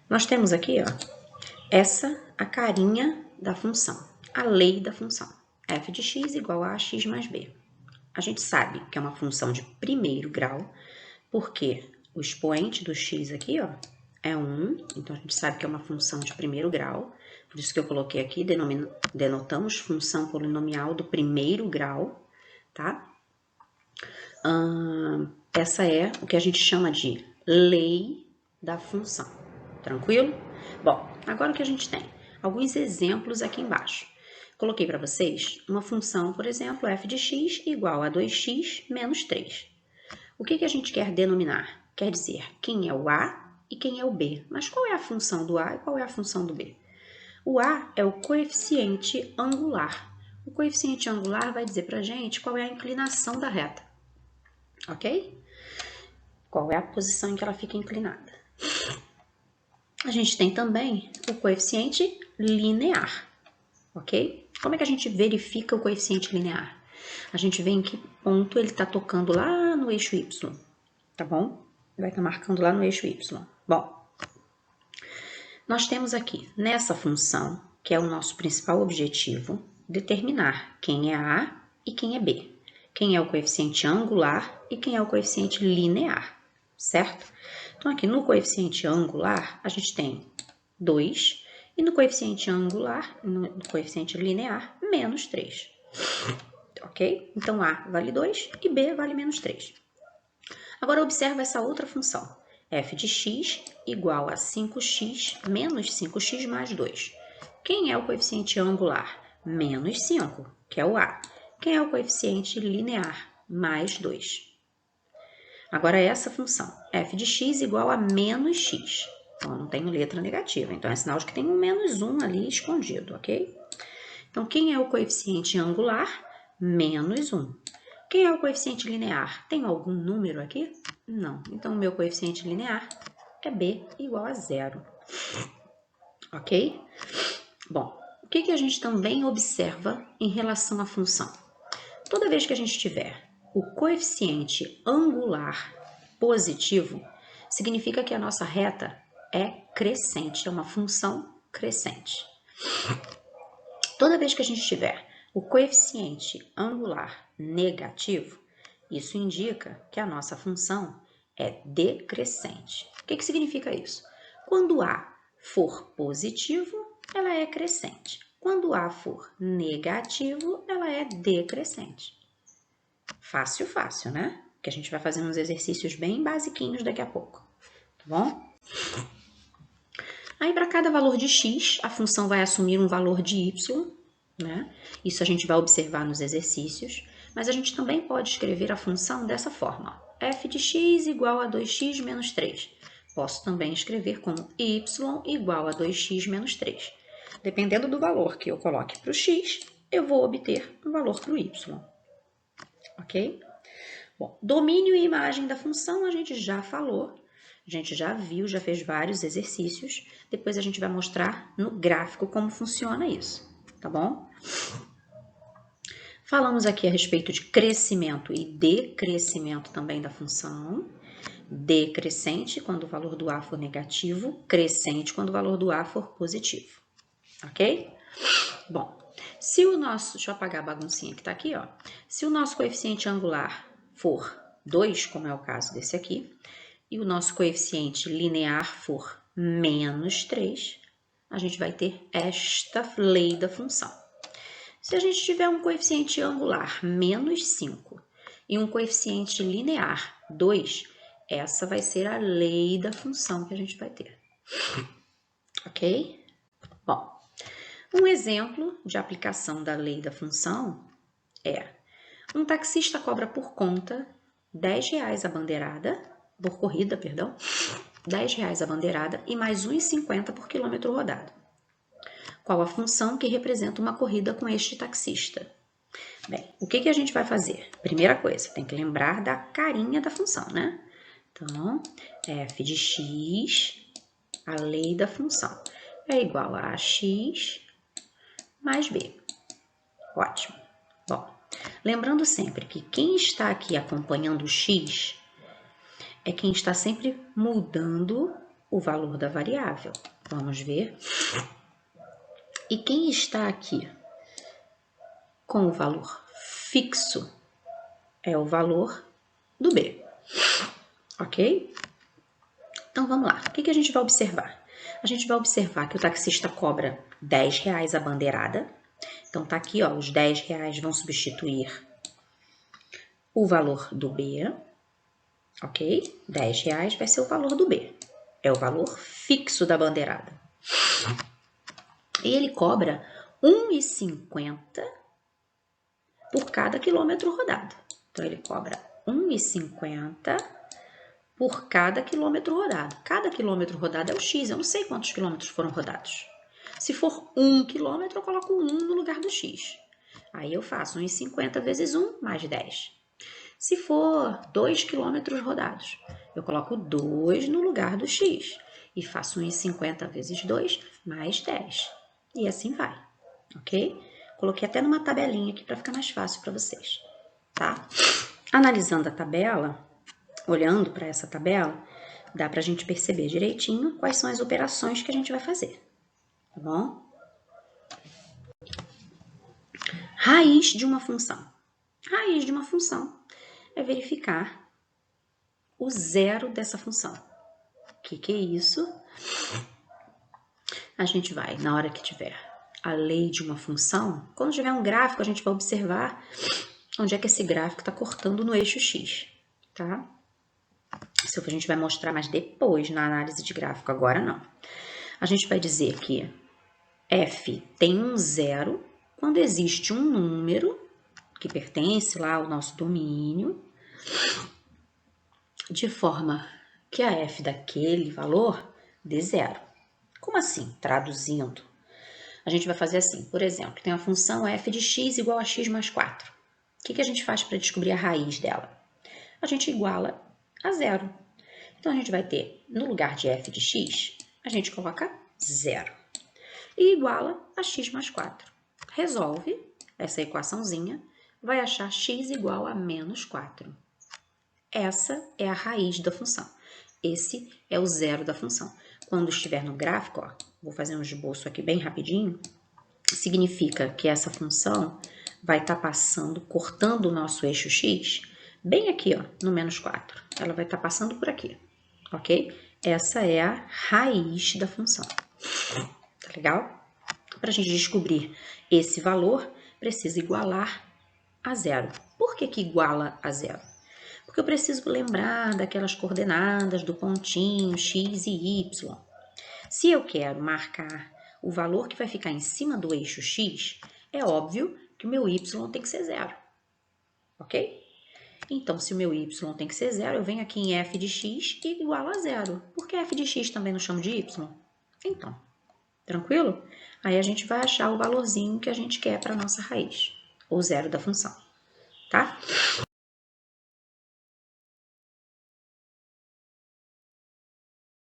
Nós temos aqui, ó, a carinha da função, a lei da função. F de x igual a x mais b. A gente sabe que é uma função de primeiro grau, porque o expoente do x aqui, ó, é 1, então a gente sabe que é uma função de primeiro grau, por isso que eu coloquei aqui, denotamos função polinomial do primeiro grau, tá? Essa é o que a gente chama de lei da função, tranquilo? Bom, agora o que a gente tem? Alguns exemplos aqui embaixo. Coloquei para vocês uma função, por exemplo, f de x igual a 2x menos 3. O que a gente quer denominar? Quer dizer quem é o a e quem é o b. Mas qual é a função do a e qual é a função do b? O a é o coeficiente angular. O coeficiente angular vai dizer para a gente qual é a inclinação da reta, ok? Qual é a posição em que ela fica inclinada. A gente tem também o coeficiente linear, ok? Como é que a gente verifica o coeficiente linear? A gente vê em que ponto ele está tocando lá no eixo y, tá bom? Vai estar marcando lá no eixo y. Bom, nós temos aqui, nessa função, que é o nosso principal objetivo, determinar quem é a e quem é b. Quem é o coeficiente angular e quem é o coeficiente linear, certo? Então, aqui no coeficiente angular, a gente tem 2, e no coeficiente angular, no coeficiente linear, menos 3. Ok? Então, A vale 2 e B vale menos 3. Agora, observa essa outra função. F de x igual a 5x menos 5x mais 2. Quem é o coeficiente angular? Menos 5, que é o A. Quem é o coeficiente linear? Mais 2. Agora, essa função, f de x igual a menos x. Então, eu não tenho letra negativa, então é sinal de que tem um menos 1 ali escondido, ok? Então, quem é o coeficiente angular? Menos 1. Quem é o coeficiente linear? Tem algum número aqui? Não. Então, o meu coeficiente linear é b igual a 0. Ok? Bom, o que a gente também observa em relação à função? Toda vez que a gente tiver o coeficiente angular positivo, significa que a nossa reta é crescente, é uma função crescente. Toda vez que a gente tiver o coeficiente angular negativo, isso indica que a nossa função é decrescente. O que significa isso? Quando A for positivo, ela é crescente. Quando A for negativo, ela é decrescente. Fácil, fácil, né? Que a gente vai fazer uns exercícios bem basiquinhos daqui a pouco, tá bom? Aí, para cada valor de x, a função vai assumir um valor de y, né? Isso a gente vai observar nos exercícios, mas a gente também pode escrever a função dessa forma. F de x igual a 2x menos 3. Posso também escrever como y igual a 2x menos 3. Dependendo do valor que eu coloque para o x, eu vou obter um valor para o y. Ok? Bom, domínio e imagem da função a gente já falou, a gente já viu, já fez vários exercícios. Depois a gente vai mostrar no gráfico como funciona isso, tá bom? Falamos aqui a respeito de crescimento e decrescimento também da função. Decrescente quando o valor do A for negativo, crescente quando o valor do A for positivo, ok? Bom, se o nosso, deixa eu apagar a baguncinha que tá aqui, ó. Se o nosso coeficiente angular for 2, como é o caso desse aqui, e o nosso coeficiente linear for menos 3, a gente vai ter esta lei da função. Se a gente tiver um coeficiente angular menos 5 e um coeficiente linear 2, essa vai ser a lei da função que a gente vai ter. Ok? Bom, um exemplo de aplicação da lei da função é: um taxista cobra por conta R$10 a bandeirada, por corrida, perdão, R$10 a bandeirada e mais 1,50 por quilômetro rodado. Qual a função que representa uma corrida com este taxista? Bem, o que a gente vai fazer? Primeira coisa, tem que lembrar da carinha da função, né? Então, f de x, a lei da função, é igual a x mais b. Ótimo. Bom, lembrando sempre que quem está aqui acompanhando o x é quem está sempre mudando o valor da variável. Vamos ver. E quem está aqui com o valor fixo é o valor do B, ok? Então, vamos lá. O que a gente vai observar? A gente vai observar que o taxista cobra R$10 a bandeirada. Então, tá aqui, ó, os R$10 vão substituir o valor do B, ok? R$10 vai ser o valor do B. É o valor fixo da bandeirada. E ele cobra R$1,50 por cada quilômetro rodado. Então, ele cobra R$1,50 por cada quilômetro rodado. Cada quilômetro rodado é o X, eu não sei quantos quilômetros foram rodados. Se for 1 quilômetro, eu coloco 1 no lugar do X. Aí eu faço 1,50 vezes 1 mais 10. Se for 2 quilômetros rodados, eu coloco 2 no lugar do X. E faço 1,50 vezes 2 mais 10. E assim vai, ok? Coloquei até numa tabelinha aqui para ficar mais fácil para vocês, tá? Analisando a tabela, olhando para essa tabela, dá para a gente perceber direitinho quais são as operações que a gente vai fazer, tá bom? Raiz de uma função. Raiz de uma função é verificar o zero dessa função. O que é isso? A gente vai, na hora que tiver a lei de uma função, quando tiver um gráfico, a gente vai observar onde é que esse gráfico está cortando no eixo X, tá? Isso a gente vai mostrar mais depois na análise de gráfico, agora não. A gente vai dizer que f tem um zero quando existe um número que pertence lá ao nosso domínio, de forma que a f daquele valor dê zero. Como assim? Traduzindo, a gente vai fazer assim, por exemplo, tem a função f de x igual a x mais 4. O que a gente faz para descobrir a raiz dela? A gente iguala a zero. Então, a gente vai ter, no lugar de f de x, a gente coloca zero. E iguala a x mais 4. Resolve essa equaçãozinha, vai achar x igual a menos 4. Essa é a raiz da função. Esse é o zero da função. Quando estiver no gráfico, ó, vou fazer um esboço aqui bem rapidinho, significa que essa função vai estar passando, cortando o nosso eixo x, bem aqui, ó, no menos 4. Ela vai estar passando por aqui, ok? Essa é a raiz da função. Tá legal? Para a gente descobrir esse valor, precisa igualar a zero. Por que iguala a zero? Porque eu preciso lembrar daquelas coordenadas do pontinho x e y. Se eu quero marcar o valor que vai ficar em cima do eixo x, é óbvio que o meu y tem que ser zero, ok? Então, se o meu y tem que ser zero, eu venho aqui em f de x e igualo a zero. Por que f de x também não chamo de y? Então, tranquilo? Aí a gente vai achar o valorzinho que a gente quer para a nossa raiz, ou zero da função, tá?